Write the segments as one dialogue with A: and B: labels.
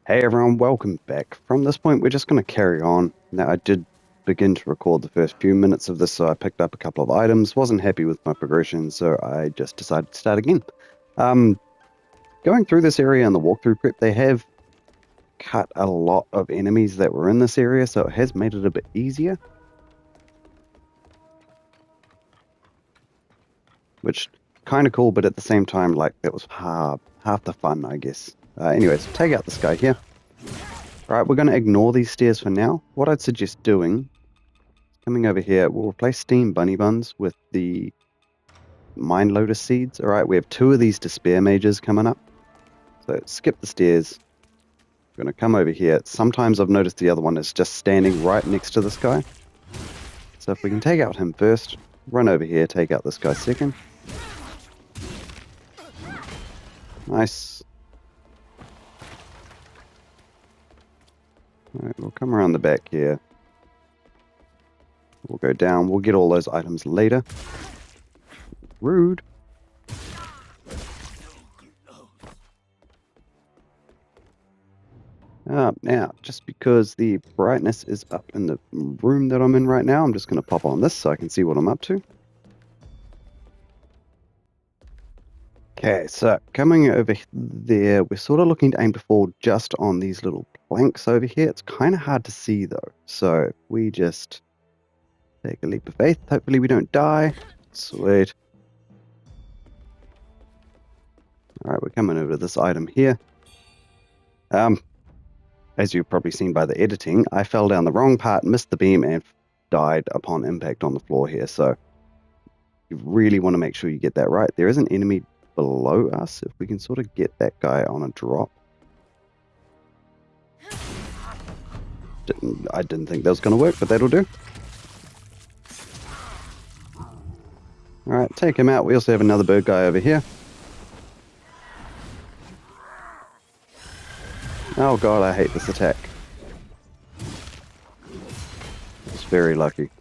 A: Hey everyone, welcome back. From this point, we're just going to carry on. Now, I did begin to record the first few minutes of this, so I picked up a couple of items, wasn't happy with my progression, so I just decided to start again. Um, Going through this area in the walkthrough prep, they have cut a lot of enemies that were in this area, so it has made it a bit easier. Which, kind of cool, but at the same time, like, that was half the fun, I guess. Anyways, take out this guy here. Alright, we're going to ignore these stairs for now. What I'd suggest doing, coming over here, we'll replace Steam Bunny Buns with the Mind Lotus Seeds. Alright, we have two of these Despair Mages coming up. So skip the stairs. We're going to come over here. Sometimes I've noticed the other one is just standing right next to this guy. So if we can take out him first, run over here, take out this guy second. Nice. Alright, we'll come around the back here. We'll go down. We'll get all those items later. Rude. Now, just because the brightness is up in the room that I'm in right now, I'm just going to pop on this so I can see what I'm up to. Okay, so coming over there, we're sort of looking to aim to fall just on these little planks over here. It's kind of hard to see though, so if we just take a leap of faith, hopefully we don't die. Sweet. Alright, we're coming over to this item here. As you've probably seen by the editing, I fell down the wrong part, missed the beam, and died upon impact on the floor here. So you really want to make sure you get that right. There is an enemy below us. If we can sort of get that guy on a drop. I didn't think that was going to work, but that'll do. Alright, take him out. We also have another bird guy over here. Oh god, I hate this attack. It's very lucky.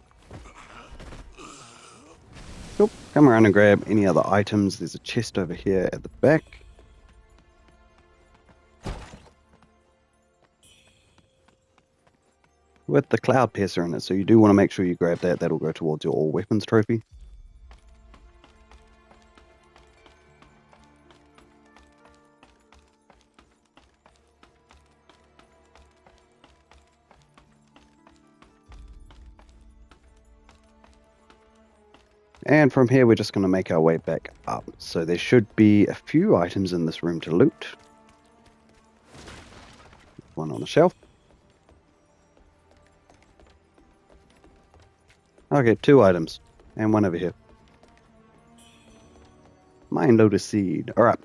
A: Cool. Come around and grab any other items. There's a chest over here at the back. With the Cloud Piercer in it, so you do want to make sure you grab that. That'll go towards your all weapons trophy. And from here, we're just going to make our way back up. So there should be a few items in this room to loot. One on the shelf. Okay, two items. And one over here. Mind Lotus Seed. Alright.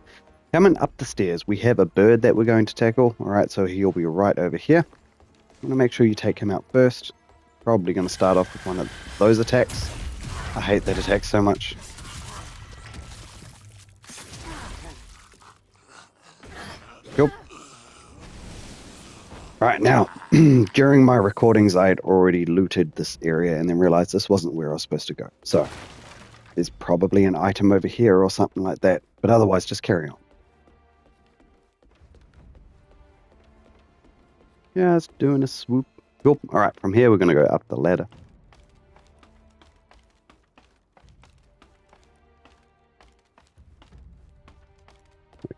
A: Coming up the stairs, we have a bird that we're going to tackle. Alright, so he'll be right over here. I'm going to make sure you take him out first. Probably going to start off with one of those attacks. I hate that attack so much. Cool. Right now, during my recordings, I had already looted this area and then realized this wasn't where I was supposed to go. So, there's probably an item over here or something like that. But otherwise, just carry on. Just doing a swoop. Cool. Alright, from here we're going to go up the ladder.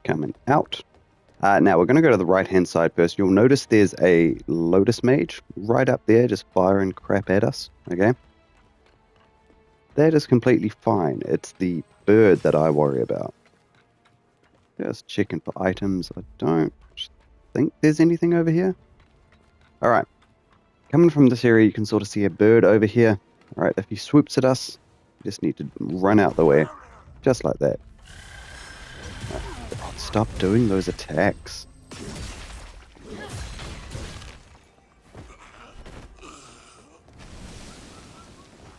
A: Coming out. Now we're going to go to the right hand side first. You'll notice there's a Lotus Mage right up there just firing crap at us. Okay. That is completely fine. It's the bird that I worry about. Just checking for items. I don't think there's anything over here. Alright. Coming from this area you can sort of see a bird over here. Alright, if he swoops at us, you just need to run out the way. Just like that. Stop doing those attacks.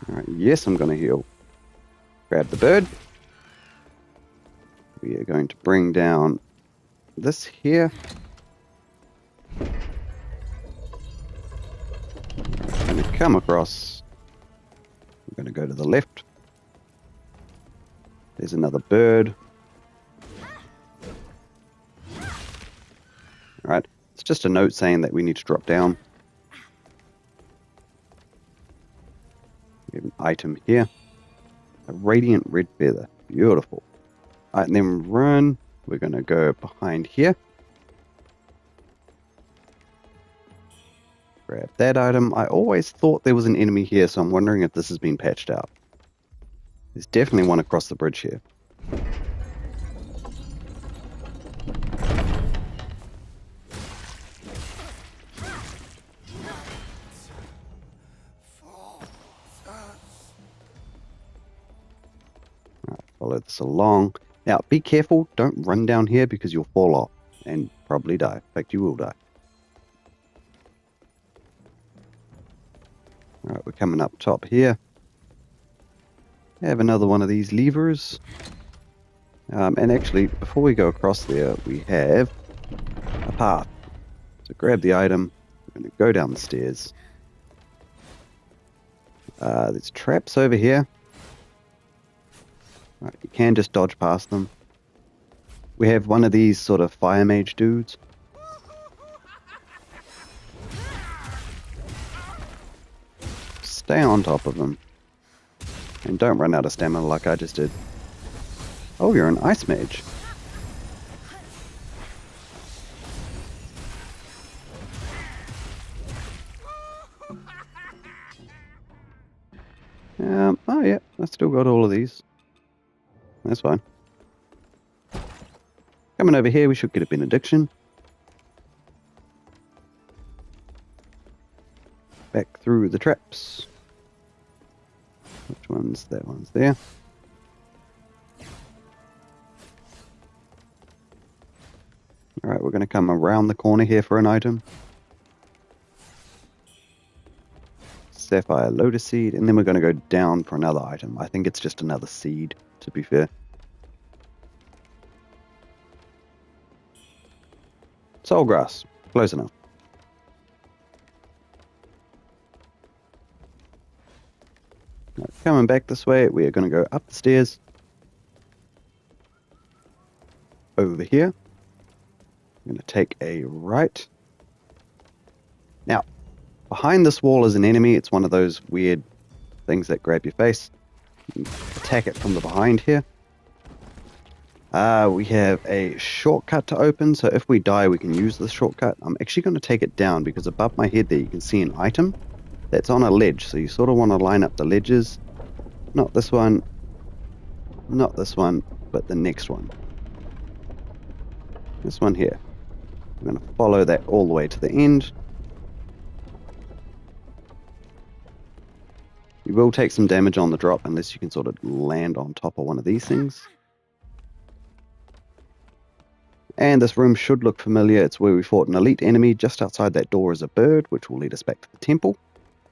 A: Alright, yes, I'm going to heal. Grab the bird. We are going to bring down this here. We're going to come across. We're going to go to the left. There's another bird. Alright, It's just a note saying that we need to drop down. We have an item here. A radiant red feather. Beautiful. Alright, and then run. We're going to go behind here. Grab that item. I always thought there was an enemy here, so I'm wondering if this has been patched out. There's definitely one across the bridge here. Follow this along. Now, be careful. Don't run down here because you'll fall off and probably die. In fact, you will die. Alright, we're coming up top here. Have another one of these levers. And actually, before we go across there, we have a path. So grab the item. We're going to go down the stairs. There's traps over here. Right, you can just dodge past them. We have one of these sort of fire mage dudes. Stay on top of them. And don't run out of stamina like I just did. Oh, you're an ice mage. Oh yeah, I still got all of these. That's fine. Coming over here, we should get a benediction. Back through the traps. Which one's? That one's there. Alright, we're going to come around the corner here for an item. Sapphire lotus seed, and then we're going to go down for another item. I think it's just another seed, to be fair. Soul grass, close enough. Right, coming back this way, we are going to go up the stairs. Over here. I'm going to take a right. Now, behind this wall is an enemy. It's one of those weird things that grab your face. You attack it from the behind here. We have a shortcut to open, so if we die we can use this shortcut. I'm actually going to take it down because above my head there you can see an item that's on a ledge, so you sort of want to line up the ledges. Not this one, not this one, but the next one. This one here. I'm going to follow that all the way to the end. You will take some damage on the drop unless you can sort of land on top of one of these things. And this room should look familiar. It's where we fought an elite enemy. Just outside that door is a bird, which will lead us back to the temple.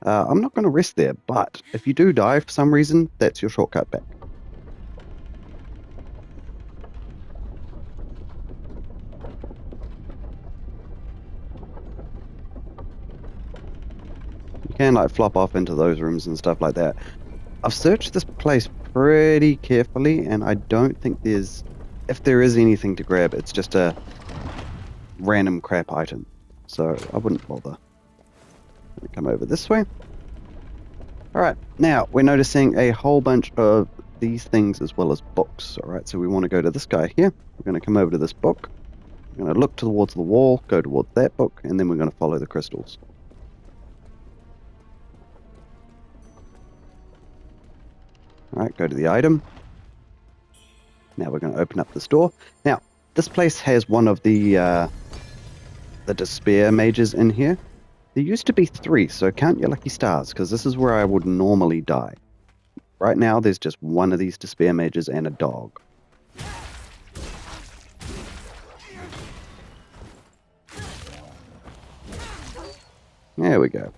A: I'm not going to rest there, but if you do die for some reason, that's your shortcut back. You can like flop off into those rooms and stuff like that. I've searched this place pretty carefully, and I don't think there's... If there is anything to grab, it's just a random crap item. So I wouldn't bother. Come over this way. Alright, now we're noticing a whole bunch of these things as well as books. Alright, so we want to go to this guy here. We're going to come over to this book. We're going to look towards the wall, go towards that book, and then we're going to follow the crystals. Alright, go to the item. Now we're going to open up this door. Now, this place has one of the despair mages in here. There used to be 3, so count your lucky stars, because this is where I would normally die. Right now, there's just one of these despair mages and a dog. There we go.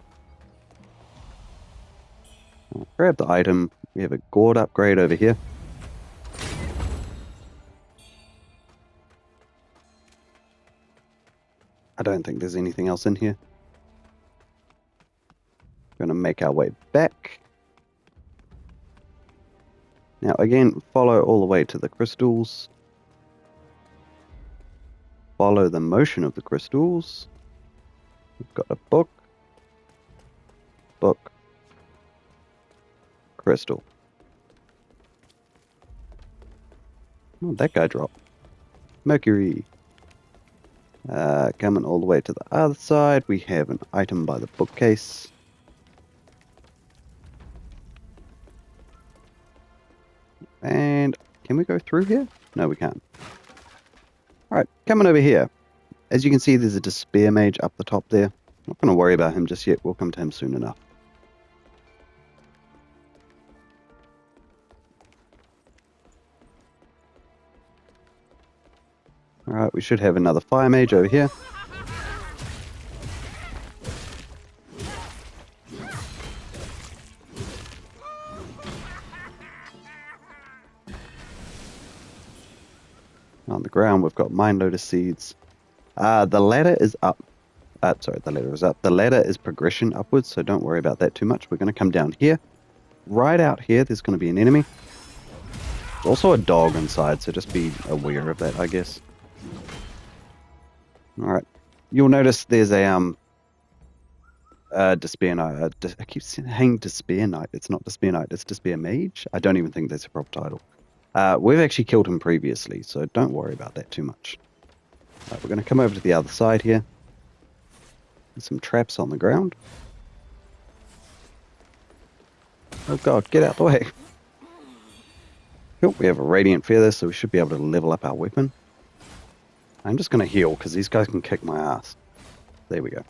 A: I'll grab the item. We have a gourd upgrade over here. I don't think there's anything else in here. We're going to make our way back. Now again, follow all the way to the crystals. Follow the motion of the crystals. We've got a book. Book. Crystal. Oh, that guy dropped. Mercury. Coming all the way to the other side, we have an item by the bookcase. And can we go through here? No, we can't. Alright, coming over here. As you can see, there's a despair mage up the top there. Not going to worry about him just yet. We'll come to him soon enough. Alright, we should have another fire mage over here. On the ground, we've got mine lotus seeds. The ladder is up. Sorry, the ladder is up. The ladder is progression upwards, so don't worry about that too much. We're going to come down here. Right out here, there's going to be an enemy. There's also a dog inside, so just be aware of that, I guess. Alright. You'll notice there's a Despair Knight. I keep saying Despair Knight. It's not Despair Knight, it's Despair Mage. I don't even think that's a proper title. We've actually killed him previously, so don't worry about that too much. We're going to come over to the other side here. There's some traps on the ground. Oh god, get out the way. Cool, we have a Radiant Feather, so we should be able to level up our weapon. I'm just going to heal, because these guys can kick my ass. There we go.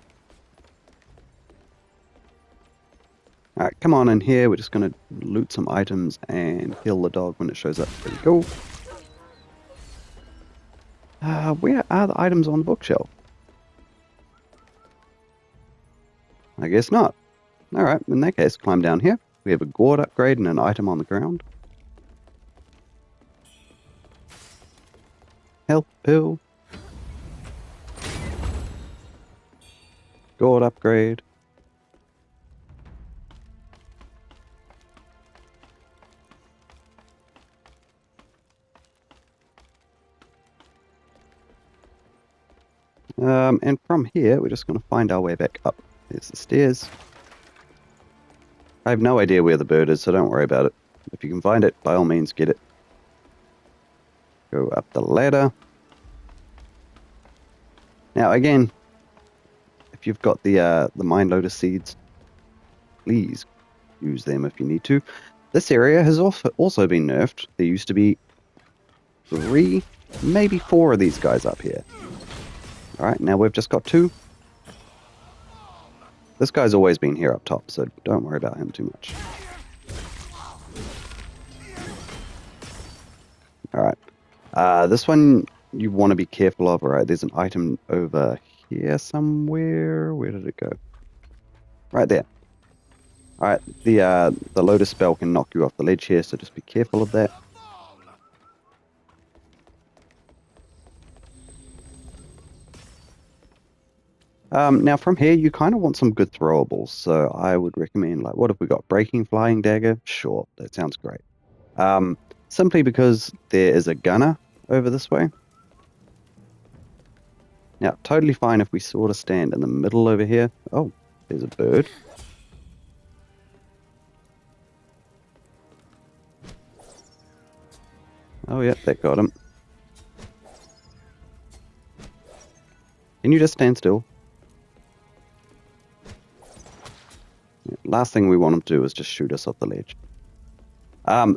A: Alright, come on in here. We're just going to loot some items and heal the dog when it shows up. There we go. Where are the items on the bookshelf? I guess not. Alright, in that case, climb down here. We have a gourd upgrade and an item on the ground. Health pill. Gourd upgrade. And from here, we're just going to find our way back up. There's the stairs. I have no idea where the bird is, so don't worry about it. If you can find it, by all means, get it. Go up the ladder. Now, again, if you've got the Mind Lotus seeds, please use them if you need to. This area has also been nerfed. There used to be 3, maybe 4 of these guys up here. Alright, now we've just got 2. This guy's always been here up top, so don't worry about him too much. Alright. This one you want to be careful of. Alright, there's an item over here somewhere. Where did it go? Right there. Alright, the Lotus spell can knock you off the ledge here, so just be careful of that. Now from here, you kind of want some good throwables, so I would recommend, like, what have we got? Breaking Flying Dagger? Sure, that sounds great. Simply because there is a gunner over this way. Now, totally fine if we sort of stand in the middle over here. Oh, there's a bird. Oh, yeah, that got him. Can you just stand still? Last thing we want him to do is just shoot us off the ledge.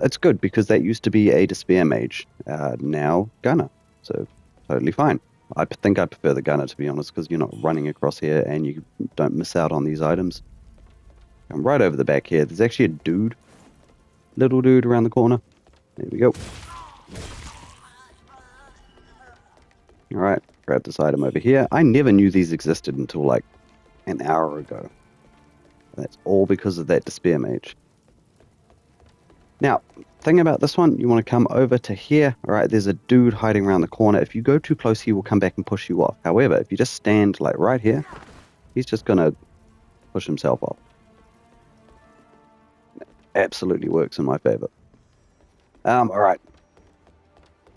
A: It's good because that used to be a Despair Mage, now Gunner, so totally fine. I think I prefer the Gunner, to be honest, because you're not running across here and you don't miss out on these items. I'm right over the back here. There's actually a dude, little dude around the corner. There we go. Alright, grab this item over here. I never knew these existed until like an hour ago. That's all because of that Despair Mage. Now, thing about this one, you want to come over to here. Alright, there's a dude hiding around the corner. If you go too close, he will come back and push you off. However, if you just stand like right here, he's just going to push himself off. It absolutely works in my favor. Alright.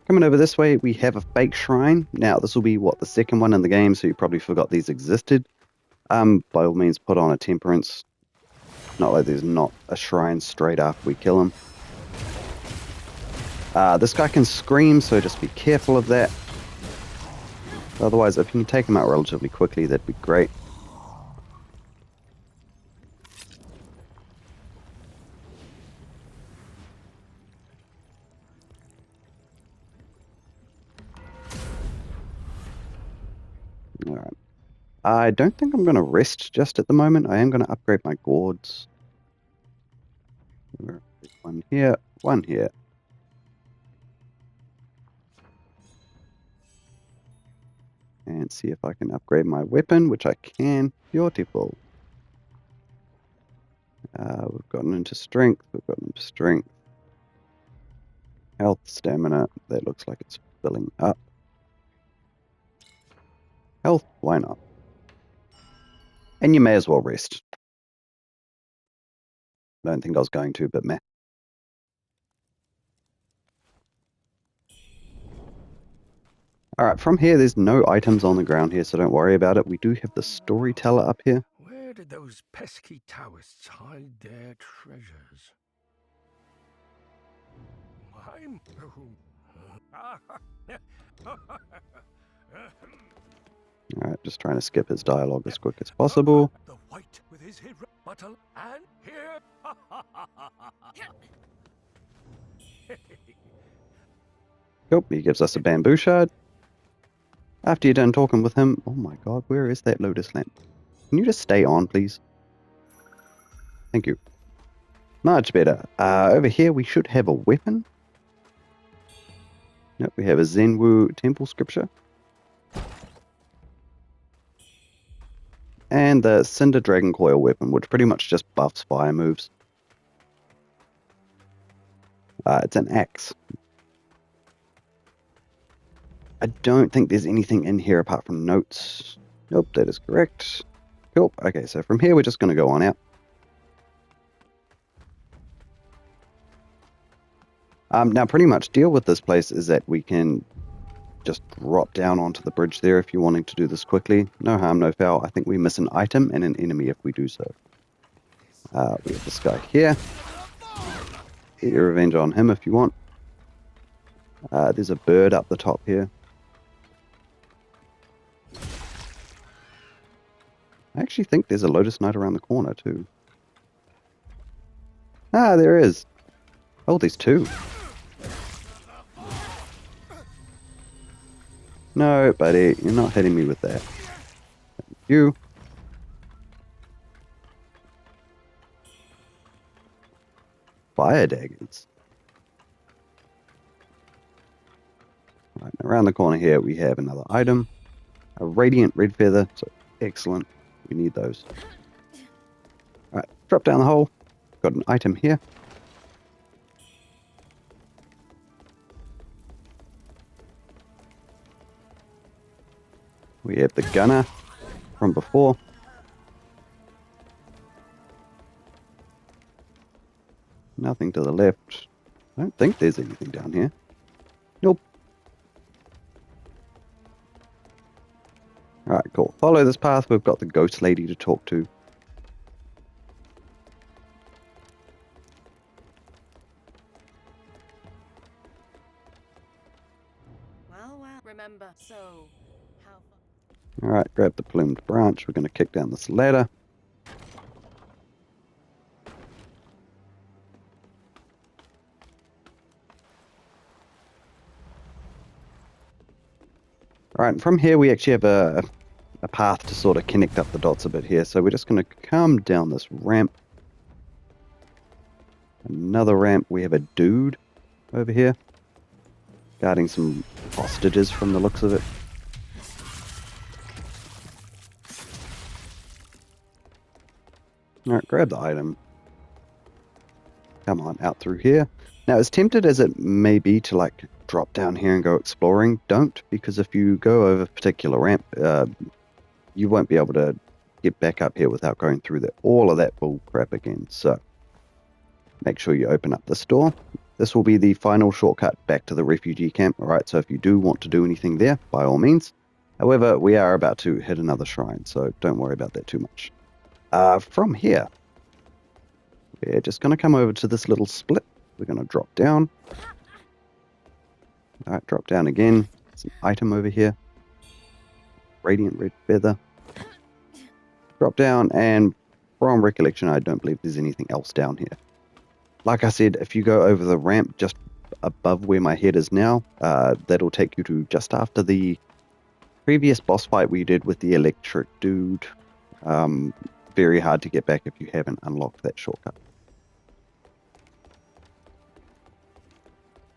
A: Coming over this way, we have a fake shrine. Now, this will be, what, the second one in the game, so you probably forgot these existed. By all means, put on a temperance. Not like there's not a shrine straight after we kill him. This guy can scream, so just be careful of that. Otherwise, if you can take him out relatively quickly, that'd be great. Alright. I don't think I'm going to rest just at the moment. I am going to upgrade my gourds. One here, one here. And see if I can upgrade my weapon, which I can. Beautiful. We've gotten into strength. We've gotten into strength. Health, stamina. That looks like it's filling up. Health, why not? And you may as well rest. I don't think I was going to, but meh. Alright, from here there's no items on the ground here, so don't worry about it. We do have the storyteller up here.
B: Where did those pesky Taoists hide their treasures? I'm...
A: Alright, just trying to skip his dialogue as quick as possible.
B: The white with his head buttle and here.
A: Yep, he gives us a bamboo shard. After you're done talking with him, oh my god, where is that lotus lamp? Can you just stay on, please? Thank you. Much better. Over here we should have a weapon. Yep, we have a Zenwu temple scripture. And the Cinder Dragon Coil weapon, which pretty much just buffs fire moves. It's an axe. I don't think there's anything in here apart from notes. Nope, that is correct. Cool. Okay, so from here we're just going to go on out. Now pretty much deal with this place is that we can just drop down onto the bridge there if you're wanting to do this quickly. No harm, no foul. I think we miss an item and an enemy if we do so. We have this guy here. Get your revenge on him if you want. There's a bird up the top here. I actually think there's a Lotus Knight around the corner too. Ah, there is. Oh, there's two. No, buddy, you're not hitting me with that. Thank you. Fire daggers. Right, around the corner here we have another item. A radiant red feather, so excellent. We need those. Alright, drop down the hole. Got an item here. We have the gunner from before. Nothing to the left. I don't think there's anything down here. Nope. Alright, cool. Follow this path. We've got the ghost lady to talk to.
C: Well, remember, so how...
A: Alright, grab the plumed branch. We're going to kick down this ladder. Alright, and from here we actually have a path to sort of connect up the dots a bit here. So we're just going to come down this ramp. Another ramp. We have a dude over here. Guarding some hostages from the looks of it. Alright, grab the item. Come on, out through here. Now, as tempted as it may be to like drop down here and go exploring, don't, because if you go over a particular ramp, you won't be able to get back up here without going through all of that bull crap again. So, make sure you open up this door. This will be the final shortcut back to the refugee camp. Alright, so if you do want to do anything there, by all means, However, we are about to hit another shrine, so don't worry about that too much. From here, we're just going to come over to this little split. We're going to drop down. Alright, drop down again. There's an item over here. Radiant red feather. Drop down, and from recollection, I don't believe there's anything else down here. Like I said, if you go over the ramp just above where my head is now, that'll take you to just after the previous boss fight we did with the electric dude. Very hard to get back if you haven't unlocked that shortcut.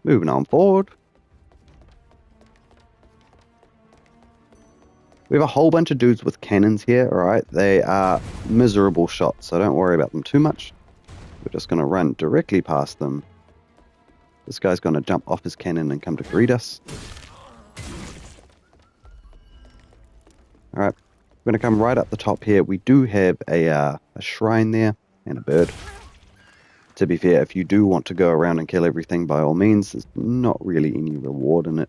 A: Moving on forward. We have a whole bunch of dudes with cannons here, alright? They are miserable shots, so don't worry about them too much. We're just going to run directly past them. This guy's going to jump off his cannon and come to greet us. Alright, we're going to come right up the top here. We do have a shrine there and a bird. To be fair, if you do want to go around and kill everything, by all means, there's not really any reward in it.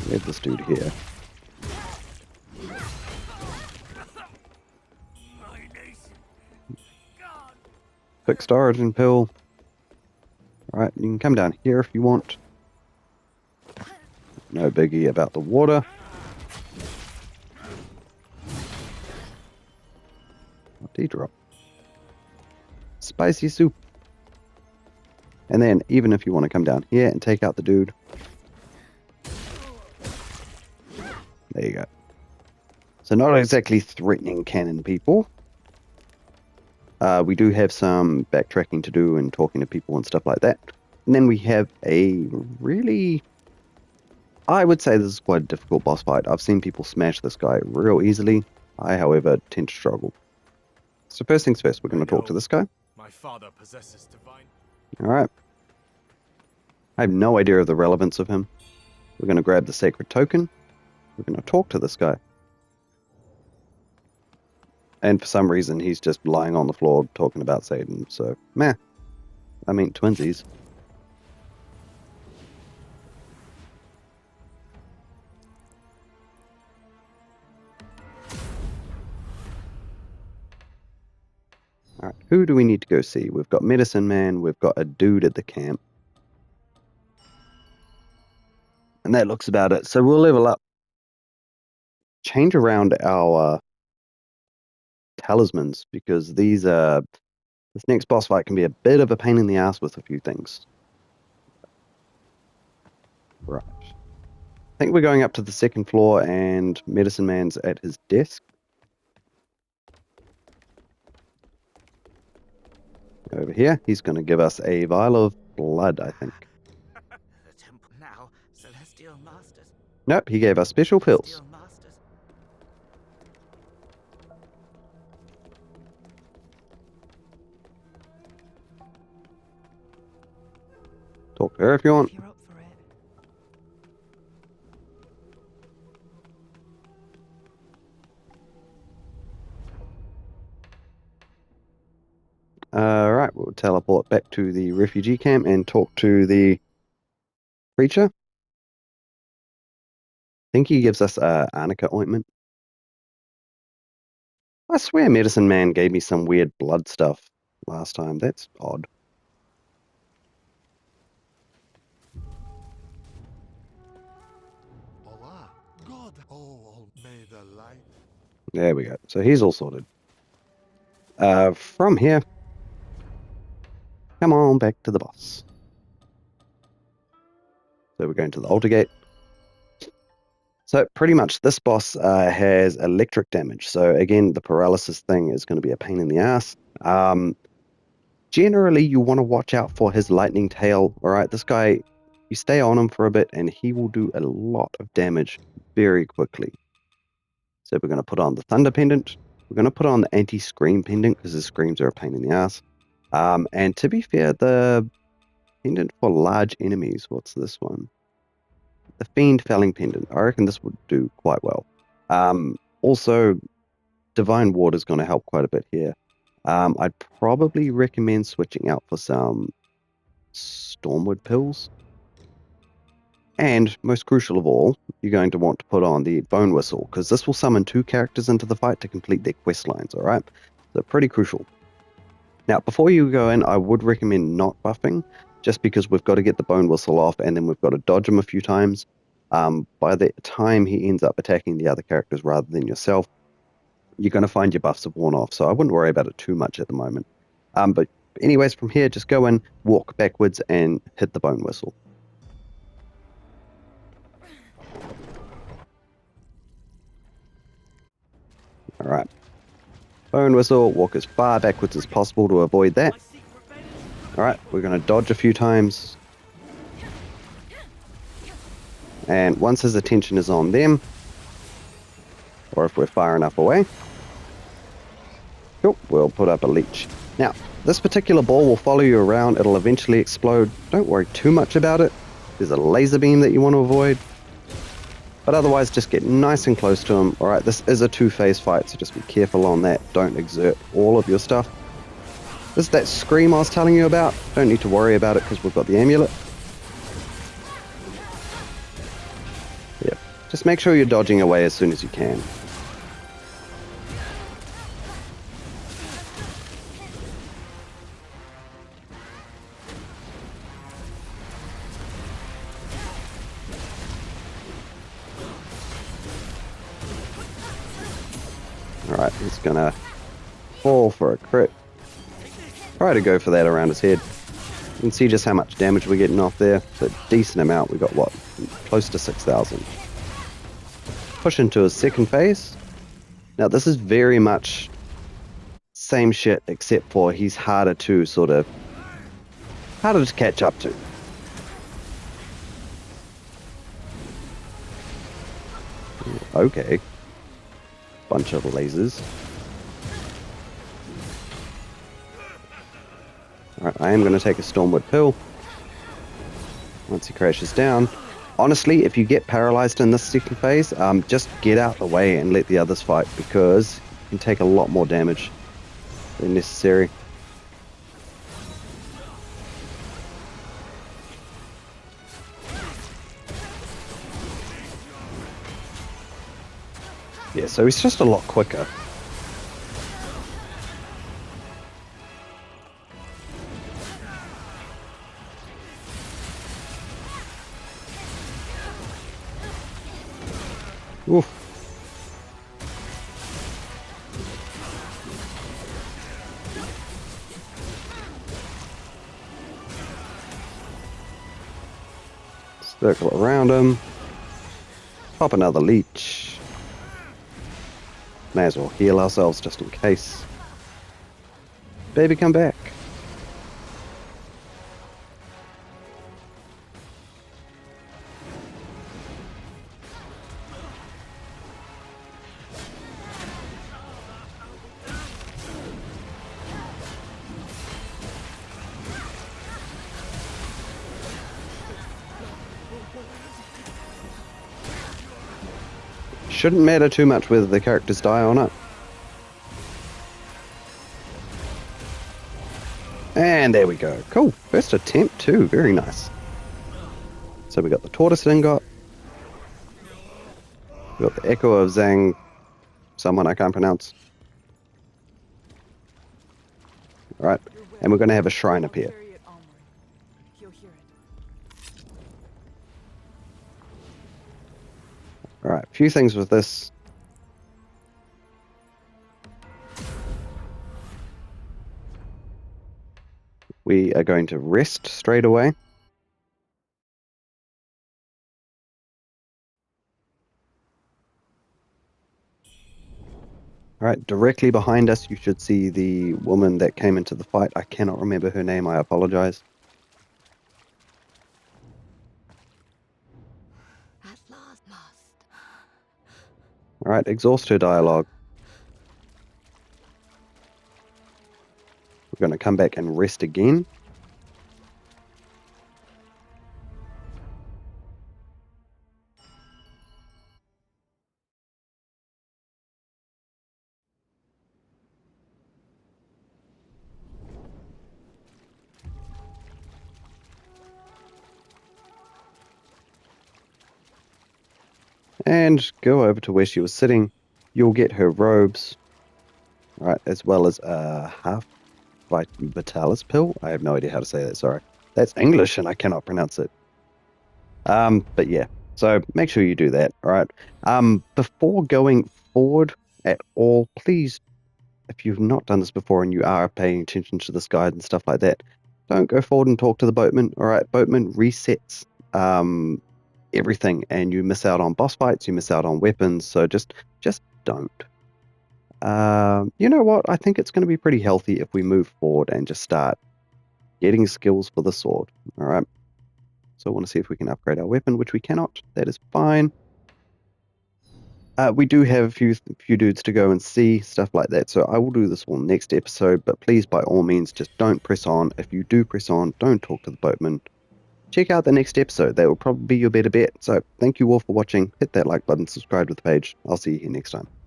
A: We have this dude here. Fixed origin pill. Alright, you can come down here if you want. No biggie about the water. What did he drop? Spicy soup. And then, even if you want to come down here and take out the dude. There you go. So not exactly threatening cannon people. We do have some backtracking to do and talking to people and stuff like that. And then we have a really... I would say this is quite a difficult boss fight. I've seen people smash this guy real easily. I, however, tend to struggle. So first things first, we're going to talk to this guy.
D: My father possesses divine.
A: Alright. I have no idea of the relevance of him. We're going to grab the sacred token. We're going to talk to this guy. And for some reason, he's just lying on the floor talking about Satan. So, meh. I mean, twinsies. Alright, who do we need to go see? We've got Medicine Man, we've got a dude at the camp. And that looks about it. So we'll level up. Change around our talismans, because this next boss fight can be a bit of a pain in the ass with a few things. Right. I think we're going up to the second floor and Medicine Man's at his desk. Over here, he's going to give us a vial of blood, I think.
E: The temple now, celestial masters.
A: Nope, he gave us special pills.
E: Celestial masters.
A: Talk to her if you want.
E: If you're up for it.
A: Alright, we'll teleport back to the refugee camp and talk to the preacher. I think he gives us arnica ointment. I swear Medicine Man gave me some weird blood stuff last time. That's odd.
B: Allah, God, oh, may the light.
A: There we go. So he's all sorted. From here, come on back to the boss. So we're going to the altar gate. So pretty much this boss has electric damage. So again, the paralysis thing is going to be a pain in the ass. Generally, you want to watch out for his lightning tail. All right, this guy, you stay on him for a bit and he will do a lot of damage very quickly. So we're going to put on the thunder pendant. We're going to put on the anti-scream pendant because the screams are a pain in the ass. And to be fair, the pendant for large enemies, what's this one? The Fiend Felling Pendant. I reckon this would do quite well. Also, Divine Ward is going to help quite a bit here. I'd probably recommend switching out for some Stormwood pills. And most crucial of all, you're going to want to put on the Bone Whistle, because this will summon 2 characters into the fight to complete their quest lines, alright? So pretty crucial. Now, before you go in, I would recommend not buffing, just because we've got to get the Bone Whistle off, and then we've got to dodge him a few times. By the time he ends up attacking the other characters rather than yourself, you're going to find your buffs have worn off, so I wouldn't worry about it too much at the moment. But anyways, from here, just go in, walk backwards, and hit the Bone Whistle. Alright. Bone Whistle, walk as far backwards as possible to avoid that. Alright, we're going to dodge a few times. And once his attention is on them, or if we're far enough away, cool, we'll put up a leech. Now, this particular ball will follow you around. It'll eventually explode. Don't worry too much about it. There's a laser beam that you want to avoid. But otherwise, just get nice and close to him. Alright, this is a 2-phase fight, so just be careful on that. Don't exert all of your stuff. This is that scream I was telling you about. Don't need to worry about it because we've got the amulet. Yep. Just make sure you're dodging away as soon as you can. Alright, he's gonna fall for a crit. Try to go for that around his head. You can see just how much damage we're getting off there. It's a decent amount. We got what? Close to 6,000. Push into his second phase. Now this is very much same shit, except for he's harder to catch up to. Okay. Bunch of lasers. Alright, I am going to take a Stormwood pill. Once he crashes down. Honestly, if you get paralyzed in this second phase, just get out the way and let the others fight, because you can take a lot more damage than necessary. Yeah, so he's just a lot quicker. Oof. Circle around him. Pop another leech. May as well heal ourselves just in case. Baby, come back. Shouldn't matter too much whether the characters die or not. And there we go. Cool. First attempt too. Very nice. So we got the Tortoise Ingot. We got the Echo of Zhang. Someone I can't pronounce. Alright. And we're going to have a shrine appear. Alright, a few things with this. We are going to rest straight away. Alright, directly behind us you should see the woman that came into the fight. I cannot remember her name, I apologize.
C: At last, must.
A: Alright, exhaust her dialogue. We're going to come back and rest again. and go over to where she was sitting. You'll get her robes, right, as well as a half vitalis pill. I have no idea how to say that, sorry. That's English and I cannot pronounce it. But yeah, so make sure you do that, all right? Before going forward at all, please, if you've not done this before and you are paying attention to this guide and stuff like that, don't go forward and talk to the boatman, all right? Boatman resets everything and you miss out on boss fights, you miss out on weapons, so just don't. You know what? I think it's going to be pretty healthy if we move forward and just start getting skills for the sword, all right? So I want to see if we can upgrade our weapon, which we cannot. That is fine. We do have a few dudes to go and see, stuff like that. So I will do this all next episode, but please, by all means, just don't press on. If you do press on, don't talk to the boatman. Check out the next episode. That will probably be your better bet. So thank you all for watching. Hit that like button, subscribe to the page. I'll see you here next time.